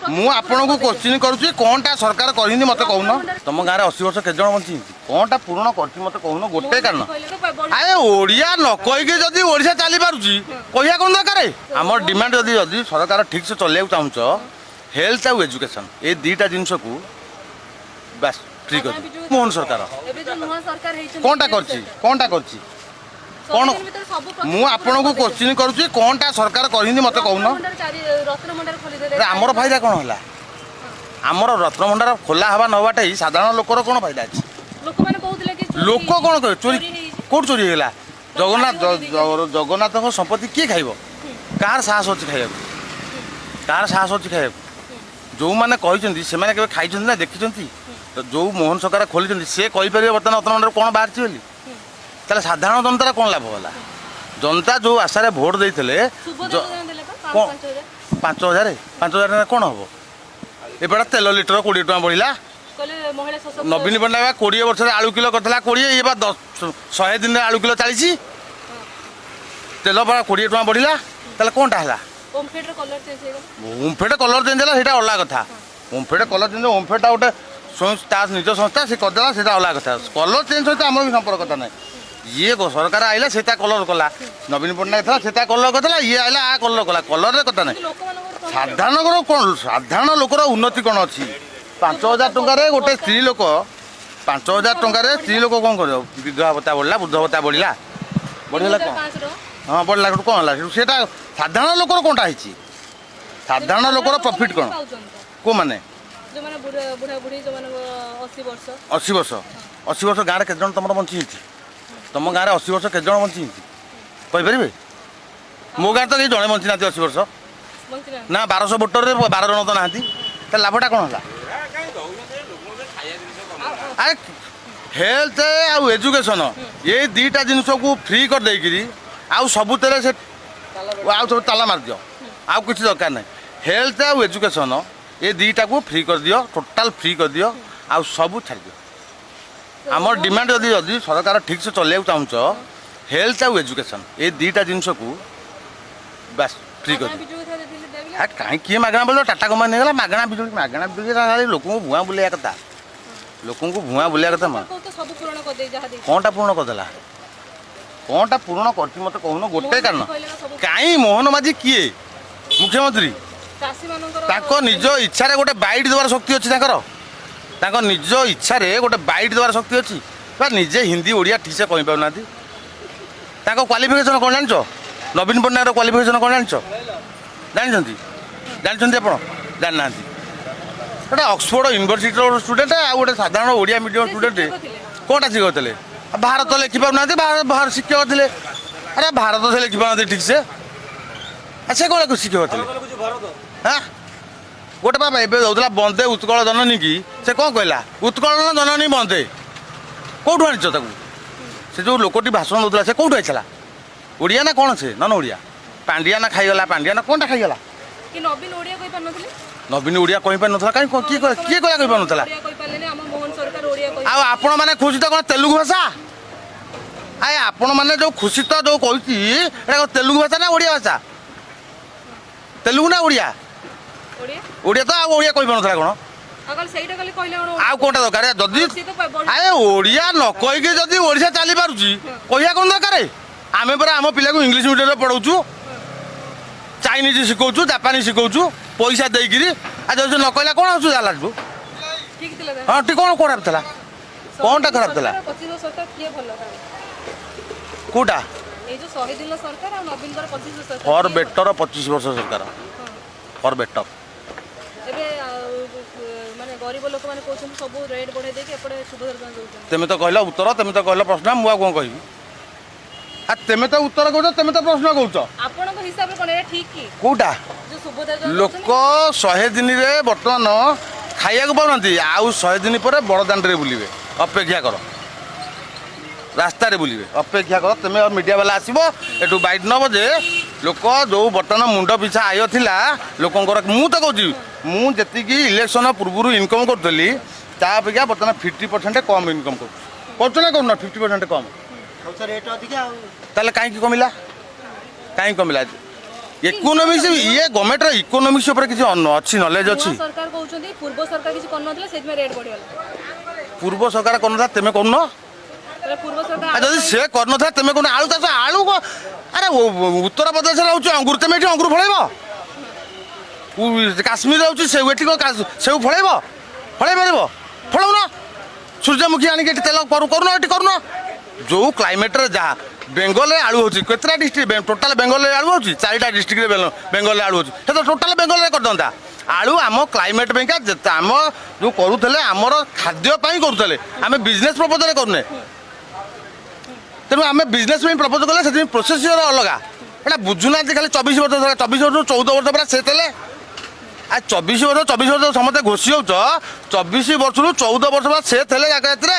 मु आपन को क्वेश्चन करूची कोनटा सरकार करिनी मते कहून तुम गाँव में 80 वर्ष केत जन बंची कोनटा पूर्ण करछि मते कहून गोटे कारण आए ओडिया न कहिके जदि ओडिशा चली पारुची कहिया कोन दरकार हमर डिमांड जदि सरकार ठीक से चलेउ चाहुछ हेल्थ और एजुकेशन ए दीटा जिनस को बस फ्री कर मोहन सरकार कोनटा करछि कौन मु आपन को क्वेश्चन करूची कोनटा सरकार करिनी मते कहून आमर फायदा कौन है आमर रत्न भंडार खोला हवा नवाटा ही साधारण लोकर कौन फायदा अच्छी लोक कौन कह चोरी कौट चोरी है जगन्नाथ संपत्ति किए खाइब कार साहस अच्छी खाइबा कार साहस अच्छी खाइबा जो मैंने कहते से खाई ना देखी जो मोहन सरकार खोली सी कहीपर बर्तमान रत्न भंडार कौन बाहर बोली ताले साधारण जनतार कौन लाभ होला जनता जो आशा भोट देते 5,000 कौन हम एपटा तेल लिटर 20 टका बढ़ला नवीन पट्टनायक 20 वर्ष आलू किलो करता 20 ये 100 दिन आलू किलो 40 तेल 20 टका बढ़ला ताले कौनटा है ओमफेड कलर चेंज है सीटा अलग कथा ओमफेड कलर चेंज ओमफेडा गोटे निज संस्था से करदेला से अलग कथा कलर चेंज सहित आम भी संपर्क ना ये सरकार आइला से कलर कला नवीन पट्टनायक था से कलर करता ये आइला आ कलर कला कलर कथा ना साधारण लोकर उन्नति कौन अच्छी 5,000 टकर गोटे स्त्री लोक 5,000 टकर स्त्री लोक कौन कर विधवा भत्ता बढ़ला वृद्ध भत्ता बढ़ला बढ़ला कौन हाँ बढ़ला कौन है सीटा साधारण लोकर कौनटा है साधारण लोकर प्रॉफिट कौन को माने 80 वर्ष गाँव में केत तुम बंची तुम गाँव में 80 वर्ष केत बंची कहींपर मो गाँव तो कहीं जड़े बंची ना 80 वर्ष ना 1200 वोटर 12 जन तो ना लाभटा कौन है अरे हेल्थ आउ एजुकेशन ये दीटा जिनस को फ्री कर देकरी आउ सबुतरे से आउ सब ताला मार दियो आउ किसी दरकार ना हेल्थ आउ एजुकेशन ये दीटा को फ्री कर दियो टोटाल फ्री कर दियो आउ सब छाड़ दियो आमर डिमांड जदि सरकार ठीक से चलेउ चाहुछ हेल्थ आउ एजुकेशन ये दीटा जिनस को बस फ्री कर दियो कहीं किए मागणा बोल टाटा कंपनी नहीं गला मागणा बिजुली लोक भुआ बुलाया कथा लोक भुआ बुलाया कथा कौनटा पूर्ण करदेला कौनटा पूर्ण कर मत कहून गोटे कारण कहीं मोहन माझी किए मुख्यमंत्री निज इच्छा गोटे बाइट देवार शक्ति अच्छी निज इच्छा गोटे बाइट देवार शक्ति अच्छी निजे हिंदी ओडिया ठीक से कही पाना क्वालिफिकेशन कौन जान नवीन पट्टनायक क्वालिफिकेशन कौन जानते जानते आप जानना गोटे ऑक्सफोर्ड यूनिवर्सिटी स्टूडेंट आ गोटे साधारण ओडिया मीडियम स्टूडेंट कौनटा शिखुले भारत लिखि पाना बाहर शिक्षक थे अरे भारत से लिखि पाना ठीक से से कौन शिक्षक थे हाँ गोटे बाबा एवं बंदे उत्कल जननी की से कौन कहला उत्कल जननी बंदे कौटू आनीच से जो लोकटी भाषण दूसरा से कौटू आईला ओडिया ना कौन से नन ओडिया पांडिया ना खाईगला पांडिया ना कौनटा खाईगला नवीन ओडिया कही पार ना कहीं किए कहला कही पार ना आपण मैंने खुशी तो कौन तेलुगु भाषा आए आपण मैंने जो खुशी तो जो कह तेलुगु भाषा ना ओडिया भाषा तेलुगु ना ओडिया ओडिया तो ओडिया कही पार ना कौन आउ कौनटा दरकार जदि आए ओडिया न कहीके जदि ओडिशा चली पारुची कहिया कौन दरकार आमे पर आम पिला को इंग्लिश मीडियम पढ़ाऊँ चाइनीज शिखौचु जापानी शिखौचु पैसा देकरी आज जो न कहला कौन आसू जाला हाँ ठीक कौन खराब था कौनटा खराब था कौटा फॉर बेटर 25 वर्ष सरकार फॉर बेटर तेमे तो कहला उत्तर तेमे तो कहला प्रश्न मुआ कौन कहबी तेमे तो उत्तर कौच तेमे तो प्रश्न कौटा लोक 100 दिन बर्तमान खाइया पाऊना आउ 100 दिन पर बड़दाण्ड बुलवे अपेक्षा कर रास्ता बुलवे अपेक्षा कर तुम मीडिया वाला आसब एटू बैठ नब जे लोक जो बर्तमान मुंड पिछा आय था लोकंर मु तो कहूँ मुझी इलेक्शन पूर्व इनकम करी अपेक्षा बर्तमान 50% कम इनकम कर 50% कम ताले कहीं कमिला कहीं कमिला ଇକୋନୋମିକ୍ସ ଇଏ ଗଭର୍ଣ୍ଣମେଣ୍ଟର ଇକୋନୋମିକ୍ସ ଉପରେ କିଛି ଅଛି ନଲେଜ ଅଛି? ସରକାର କହୁଛନ୍ତି ପୂର୍ବ ସରକାର କିଛି କରିନଥିଲେ ସେଥିପାଇଁ ରେଟ୍ ବଢିଗଲା। ପୂର୍ବ ସରକାର କରୁନଥିଲା ତେମେ କରୁନ? ପୂର୍ବ ସରକାର ଯଦି ସେ କରିନଥିଲା ତେମେ କରୁନ? ଆଳୁ ଚାଷ ଆଳୁ ଆରେ ଉତ୍ତରପ୍ରଦେଶରେ ରହୁଛି ଅଙ୍ଗୁର, ତେମେ ଏଠି ଅଙ୍ଗୁର ଫଳେଇବ? କାଶ୍ମୀର ରହୁଛି ସେଉ, ଏଠି ସେଉ ଫଳେଇବ? ଫଳେଇ ପାରିବ? ଫଳଉନ। ସୂର୍ଯ୍ୟମୁଖୀ ଆଣିକି ଏଠି ତେଲ କରୁନ, ଏଠି କରୁନ। ଯେଉଁ କ୍ଲାଇମେଟ୍ରେ ଯାହା ବେଙ୍ଗଲରେ ଆଳୁ ହେଉଛି କେତେଟା ଡିଷ୍ଟ୍ରିକ୍ଟ ଟୋଟାଲ୍ ବେଙ୍ଗଲରେ ଆଳୁ ହେଉଛି? 4ଟା ଡିଷ୍ଟ୍ରିକ୍ଟରେ ବେଙ୍ଗଲରେ ଆଳୁ ହେଉଛି। ସେ ତ ଟୋଟାଲ୍ ବେଙ୍ଗଲରେ କରିଦିଅନ୍ତା। ଆଳୁ ଆମ କ୍ଲାଇମେଟ୍ ପାଇଁକା ଆମ ଯେଉଁ କରୁଥିଲେ ଆମର ଖାଦ୍ୟ ପାଇଁ କରୁଥିଲେ, ଆମେ ବିଜନେସ୍ ପ୍ରପୋଜରେ କରୁନେ। ତେଣୁ ଆମେ ବିଜନେସ୍ ପାଇଁ ପ୍ରପୋଜ କଲେ ସେଥିପାଇଁ ପ୍ରୋସେସିଅର ଅଲଗା। ଏଇଟା ବୁଝୁନାହାନ୍ତି। ଖାଲି 24 ବର୍ଷ 14 ବର୍ଷ ସେ ଥିଲେ। ଆଉ 24 ବର୍ଷ ସମସ୍ତେ ଘୋଷି ହେଉଛ। 24 ବର୍ଷରୁ 14 ବର୍ଷ ସେ ଥିଲେ ଜାଗା ଏଥିରେ।